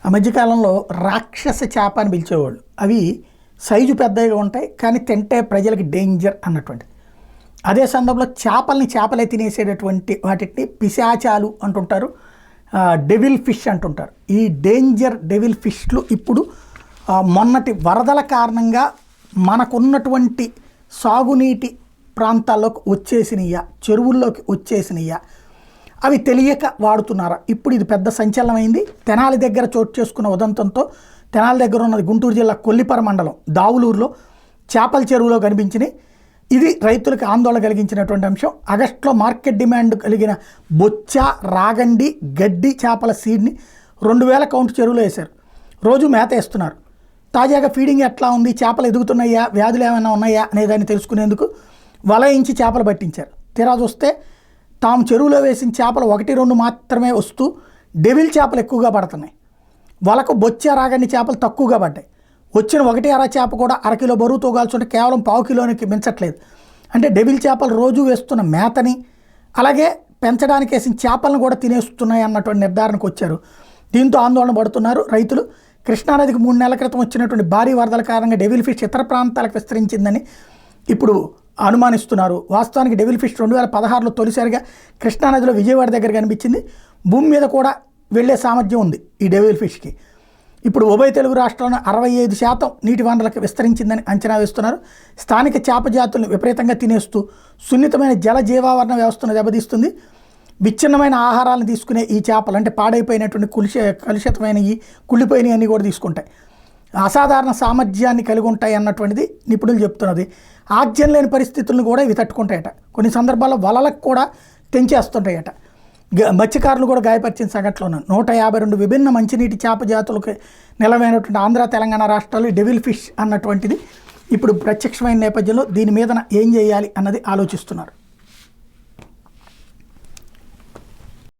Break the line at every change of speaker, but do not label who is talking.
ఆ మధ్యకాలంలో రాక్షస చేప అని పిలిచేవాళ్ళు. అవి సైజు పెద్దగా ఉంటాయి, కానీ తింటే ప్రజలకి డేంజర్ అన్నటువంటిది. అదే సందర్భంలో చేపలే తినేసేటటువంటి వాటిని పిశాచాలు అంటుంటారు, డెవిల్ ఫిష్ అంటుంటారు. ఈ డేంజర్ డెవిల్ ఫిష్లు ఇప్పుడు మొన్నటి వరదల కారణంగా మనకున్నటువంటి సాగునీటి ప్రాంతాల్లోకి వచ్చేసినయ్యా, చెరువుల్లోకి వచ్చేసినయ్యా, అవి తెలియక వాడుతున్నారా? ఇప్పుడు ఇది పెద్ద సంచలనమైంది. తెనాలి దగ్గర చోటు చేసుకున్న ఉదంతంతో తెనాలి దగ్గర ఉన్నది గుంటూరు జిల్లా కొల్లిపర మండలం దావులూరులో చేపల చెరువులో కనిపించినాయి. ఇది రైతులకు ఆందోళన కలిగించినటువంటి అంశం. ఆగస్టులో మార్కెట్ డిమాండ్ కలిగిన బొచ్చ, రాగండి, గడ్డి చేపల సీడ్ని 2000 కౌంట్ చెరువులో వేశారు. రోజు మేత వేస్తున్నారు. తాజాగా ఫీడింగ్ ఎట్లా ఉంది, చేపలు ఎదుగుతున్నాయా, వ్యాధులు ఏమైనా ఉన్నాయా అనేదాన్ని తెలుసుకునేందుకు వలయించి చేపలు పట్టించారు. తీరా చూస్తే తాము చెరువులో వేసిన చేపలు 1-2 మాత్రమే వస్తూ డెవిల్ చేపలు ఎక్కువగా పడుతున్నాయి. వలకు బొచ్చ, రాగండి చేపలు తక్కువగా పడ్డాయి. వచ్చిన 1 అర చేప కూడా 1 కిలో బరువు తూగాల్సి కేవలం 1/4 కిలోనికి మించట్లేదు. అంటే డెవిల్ చేపలు రోజు వేస్తున్న మేతని, అలాగే పెంచడానికి వేసిన చేపలను కూడా తినేస్తున్నాయి అన్నటువంటి నిర్ధారణకు వచ్చారు. దీంతో ఆందోళన పడుతున్నారు రైతులు. కృష్ణానదికి 3 నెలల క్రితం వచ్చినటువంటి భారీ వరదల కారణంగా డెవిల్ ఫిష్ ఇతర ప్రాంతాలకు విస్తరించిందని ఇప్పుడు అనుమానిస్తున్నారు. వాస్తవానికి డెవిల్ ఫిష్ 2016లో తొలిసారిగా కృష్ణానదిలో విజయవాడ దగ్గర కనిపించింది. భూమి మీద కూడా వెళ్ళే సామర్థ్యం ఉంది ఈ డెవిల్ ఫిష్కి. ఇప్పుడు ఉభయ తెలుగు రాష్ట్రాలను 65% నీటి వనరులకు విస్తరించిందని అంచనా వేస్తున్నారు. స్థానిక చేప జాతులను విపరీతంగా తినేస్తూ సున్నితమైన జల జీవావరణ వ్యవస్థను దెబ్బతీస్తుంది. విచ్ఛిన్నమైన ఆహారాలను తీసుకునే ఈ చేపలు, అంటే పాడైపోయినటువంటి కలుషితమైనవి, కుళ్ళిపోయినవి అన్నీ కూడా తీసుకుంటాయి. అసాధారణ సామర్థ్యాన్ని కలిగి ఉంటాయి అన్నటువంటిది నిపుణులు చెప్తున్నది. ఆక్సిజన్ లేని పరిస్థితులను కూడా ఇవి తట్టుకుంటాయట. కొన్ని సందర్భాల్లో వలలకు కూడా తెంచేస్తుంటాయట. మత్స్యకారులు కూడా గాయపరిచిన సంఘటనలో 152 విభిన్న మంచినీటి చేప జాతులకు నిలవైనటువంటి ఆంధ్ర, తెలంగాణ రాష్ట్రాలు డెవిల్ ఫిష్ అన్నటువంటిది ఇప్పుడు ప్రత్యక్షమైన నేపథ్యంలో దీని మీద ఏం చేయాలి అన్నది ఆలోచిస్తున్నారు.